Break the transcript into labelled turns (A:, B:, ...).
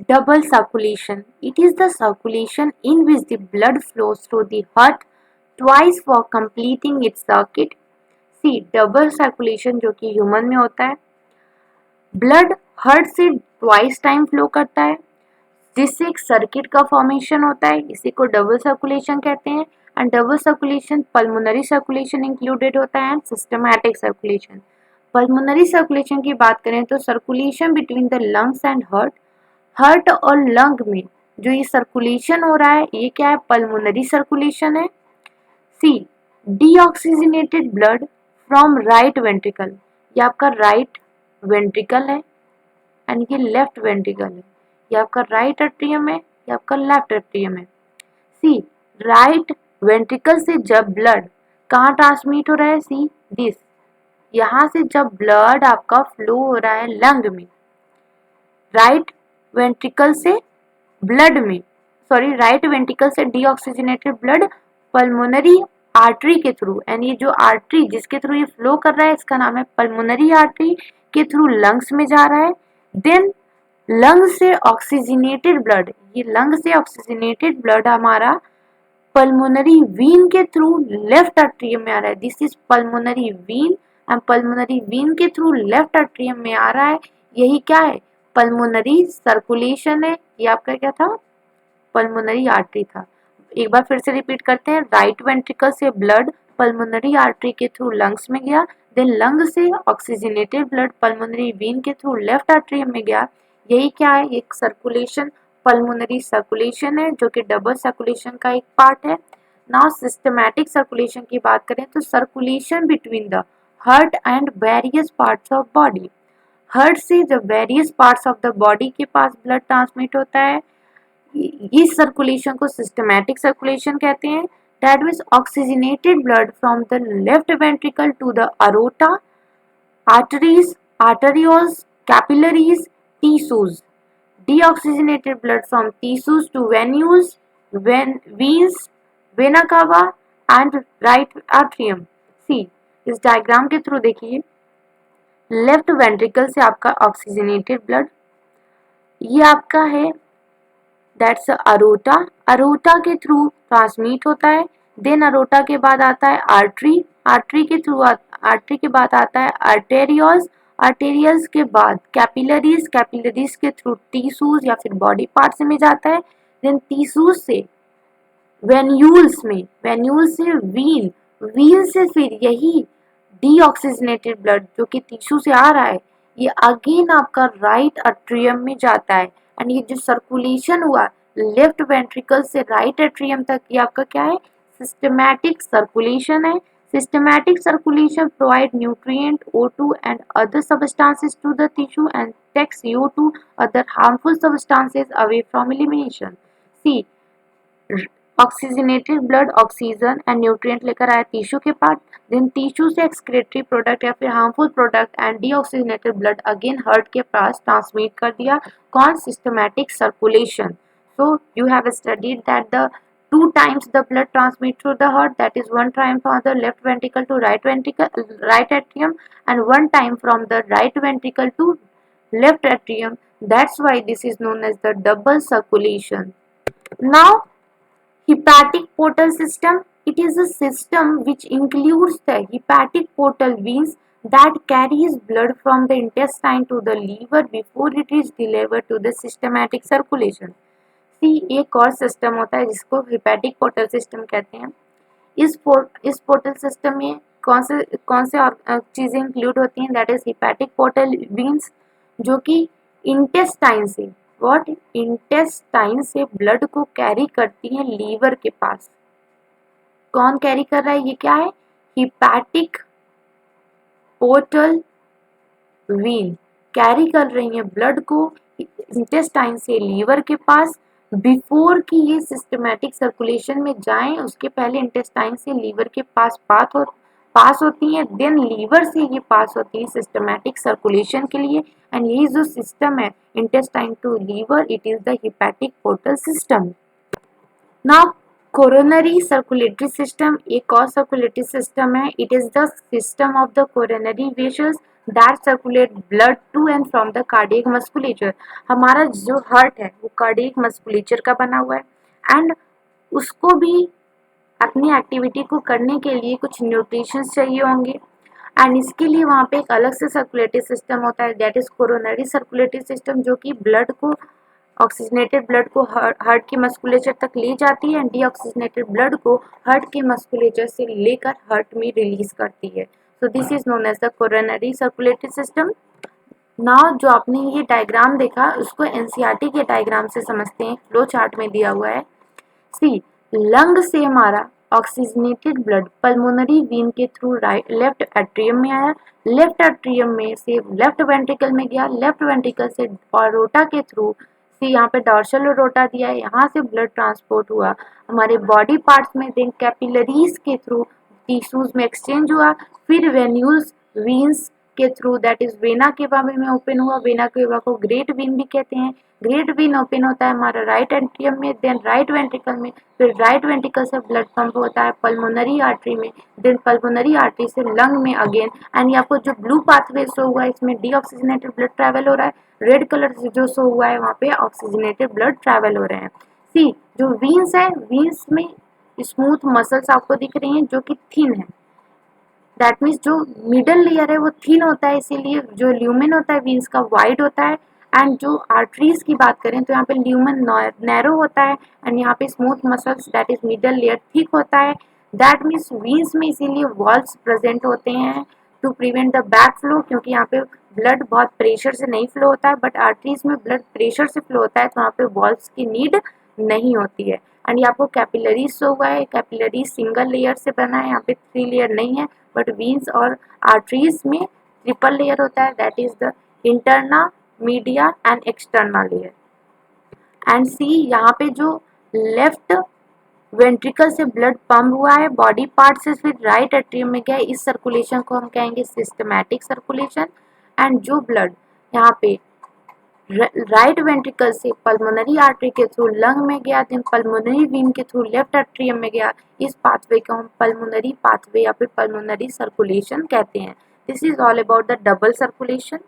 A: Double circulation. It is the circulation in which the blood flows through the heart twice for completing its circuit. See, double circulation जो कि human में होता है, blood heart से twice time flow करता है जिससे एक सर्किट का फॉर्मेशन होता है, इसी को डबल सर्कुलेशन कहते हैं। And double circulation pulmonary circulation included होता है and systematic circulation. Pulmonary circulation की बात करें तो circulation between the lungs and heart, heart और लंग में जो ये सर्कुलेशन हो रहा है ये क्या है, पल्मोनरी सर्कुलेशन है। See, deoxygenated blood from right ventricle, ये आपका राइट वेंट्रिकल है एंड ये लेफ्ट वेंट्रिकल है, ये आपका राइट एट्रियम है, ये आपका लेफ्ट एट्रियम है। सी, राइट वेंट्रिकल से जब ब्लड कहाँ ट्रांसमिट हो रहा है, सी दिस, यहाँ से जब ब्लड आपका फ्लो हो रहा है लंग में, राइट वेंट्रिकल से ब्लड में, सॉरी राइट वेंट्रिकल से डीऑक्सीजनेटेड ब्लड पल्मोनरी आर्टरी के थ्रू, एंड ये जो आर्टरी जिसके थ्रू ये फ्लो कर रहा है इसका नाम है पल्मोनरी आर्टरी, के थ्रू लंग्स में जा रहा है। देन लंग से ऑक्सीजनेटेड ब्लड, ये लंग से ऑक्सीजनेटेड ब्लड हमारा पल्मोनरी वीन के थ्रू लेफ्ट एट्रियम में आ रहा है, this is pulmonary Wien, and pulmonary Wien के थ्रू लेफ्ट एट्रियम में आ रहा है, यही क्या है, पल्मोनरी सर्कुलेशन है। ये आपका क्या था, पल्मोनरी आर्टरी था। एक बार फिर से रिपीट करते हैं, राइट वेंट्रिकल से ब्लड पल्मोनरी आर्टरी के थ्रू लंग्स में गया, देन लंग से ऑक्सीजनेटेड ब्लड पल्मोनरी वीन के थ्रू लेफ्ट एट्रियम में गया, यही क्या है, एक सर्कुलेशन पल्मोनरी सर्कुलेशन है जो कि डबल सर्कुलेशन का एक पार्ट है। नाउ सिस्टमैटिक सर्कुलेशन की बात करें तो circulation between the heart and various parts of body, heart से जब various parts of the body के पास ब्लड ट्रांसमिट होता है, इस सर्कुलेशन को सिस्टमैटिक सर्कुलेशन कहते हैं। That means oxygenated blood from the left ventricle to the aorta, arteries, arterioles, capillaries, tissues. Deoxygenated blood from tissues to venules, veins, vena cava and right atrium. See, इस diagram के through देखिए, left ventricle से आपका oxygenated blood, ये आपका है that's aorta, aorta के through transmit होता है। देन अरोटा के बाद आता है आर्टरी, आर्टरी के थ्रू आर्टरी के बाद आता है आर्टेरियोल्स, आर्टेरियल्स के बाद कैपिलरीज, कैपिलरीज के थ्रू टिश्यूज या फिर बॉडी पार्ट्स में जाता है। देन टिश्यूज से वेन्यूल्स में, वेन्यूल से वीन, वीन से फिर यही डीऑक्सीजनेटेड ब्लड जो कि टिश्यू से आ रहा है ये अगेन आपका राइट एट्रियम में जाता है। एंड ये जो सर्कुलेशन हुआ लेफ्ट वेंट्रिकल से राइट एट्रियम तक, ये आपका क्या है, सिस्टमैटिक सर्कुलेशन है। Systematic circulation provide nutrient O2 and other substances to the tissue and takes CO2 other harmful substances away from elimination. See, oxygenated blood oxygen and nutrient लेकर आया tissue के part, then tissue से excretory product या फिर harmful product and deoxygenated blood again heart के पास transmit कर दिया, कौन, systematic circulation. So you have studied that the two times the blood transmit through the heart, that is one time from the left ventricle to right ventricle, right atrium, and one time from the right ventricle to left atrium. That's why this is known as the double circulation. Now hepatic portal system, it is a system which includes the hepatic portal veins that carries blood from the intestine to the liver before it is delivered to the systematic circulation. एक और system होता है जिसको hepatic portal system कहते हैं। इस portal system में कौन से चीजें इंक्लूड होती हैं, that is hepatic portal veins जो कि इंटेस्टाइन से, व्हाट, इंटेस्टाइन से ब्लड को कैरी करती हैं लीवर के पास। कौन कैरी कर रहा है, ये क्या है, हिपैटिक पोर्टल वीन कैरी कर रही है ब्लड को इंटेस्टाइन से लीवर के पास। बिफोर कि ये सिस्टमैटिक सर्कुलेशन में जाएं उसके पहले इंटेस्टाइन से लीवर के पास होती हैं, देन लीवर से ये पास होती है सिस्टमैटिक सर्कुलेशन के लिए। एंड यही जो सिस्टम है intestine to liver, it is the hepatic portal system. Now coronary circulatory system एक और सर्कुलेटरी सिस्टम है. It is the system of the coronary vessels that circulate blood to and from the cardiac musculature. हमारा जो heart है वो cardiac musculature का बना हुआ है एंड उसको भी अपनी एक्टिविटी को करने के लिए कुछ न्यूट्रिशंस चाहिए होंगे एंड इसके लिए वहाँ पे एक अलग से सर्कुलेटरी सिस्टम होता है that is coronary circulatory system जो कि ब्लड को ऑक्सीजनेटेड ब्लड को हार्ट के मस्कुलेचर तक ले जाती है एंड डीऑक्सीजनेटेड ब्लड को हार्ट के मस्कुलेचर से लेकर हार्ट में रिलीज करती है. So this is known as the coronary circulatory system. Now जो आपने ये डायग्राम देखा उसको एनसीईआरटी के डायग्राम से समझते हैं. फ्लो चार्ट में दिया हुआ है. सी लंग से हमारा ऑक्सीजनेटेड ब्लड पल्मोनरी वीन के थ्रू लेफ्ट एट्रियम में आया. लेफ्ट एट्रियम में से लेफ्ट वेंट्रिकल में गया. लेफ्ट वेंट्रिकल से ऑरोटा के थ्रू सी यहाँ पे डॉर्सल ओरोटा दिया है. यहाँ से ब्लड ट्रांसपोर्ट हुआ हमारे बॉडी पार्ट्स में. देन कैपिलरीज के थ्रू टिश्यूज में एक्सचेंज हुआ. फिर वेन्यूल्स वीन्स के through that is vena cava में ओपन हुआ. वेना केवा को ग्रेट वीन भी कहते हैं. ग्रेट वीन ओपन होता है हमारा राइट एंट्रियम में. देन राइट वेंट्रिकल में. फिर राइट वेंट्रिकल से ब्लड पंप होता है पल्मोनरी आर्टरी में. देन पल्मोनरी आर्टरी से लंग में अगेन. एंड आपको जो ब्लू पाथवे शो हुआ है इसमें डीऑक्सीजनेटेड ब्लड ट्रैवल हो रहा है. रेड कलर से जो शो हुआ है वहाँ पे ऑक्सीजनेटेड ब्लड ट्रैवल हो रहे हैं. सी जो वीन्स है वीन्स में स्मूथ मसल्स आपको दिख रही हैं जो कि थिन है. दैट मीन्स जो मिडल लेयर है वो थिन होता है इसीलिए जो ल्यूमेन होता है वीन्स का वाइड होता है. एंड जो आर्टरीज की बात करें तो यहाँ पे ल्यूमेन नैरो होता है एंड यहाँ पे smooth muscles that is middle layer thick होता है. दैट मीन्स वीन्स में इसीलिए वॉल्व्स प्रेजेंट होते हैं to prevent the back flow क्योंकि यहाँ पे ब्लड बहुत प्रेशर से नहीं फ्लो होता है. बट आर्टरीज में ब्लड प्रेशर से फ्लो होता है तो वहाँ पे वॉल्व्स की नीड नहीं होती है. एंड ये आपको कैपिलरीज शो हुआ है. कैपिलरीज सिंगल लेयर से बना है. यहाँ पे 3 लेयर नहीं है बट वीन्स और आर्टरीज में ट्रिपल लेयर होता है that is the interna media and external layer. And see यहाँ पे जो लेफ्ट वेंट्रिकल से ब्लड पंप हुआ है बॉडी पार्ट से फिर राइट एट्रियम में गया. इस सर्कुलेशन को हम कहेंगे सिस्टमैटिक सर्कुलेशन. एंड जो ब्लड यहाँ पे राइट वेंट्रिकल से पल्मोनरी आर्टरी के थ्रू लंग में गया देन पल्मोनरी वीन के थ्रू लेफ्ट एट्रियम में गया. इस पाथवे को हम पल्मोनरी पाथवे या फिर पल्मोनरी सर्कुलेशन कहते हैं. This is all about the double circulation.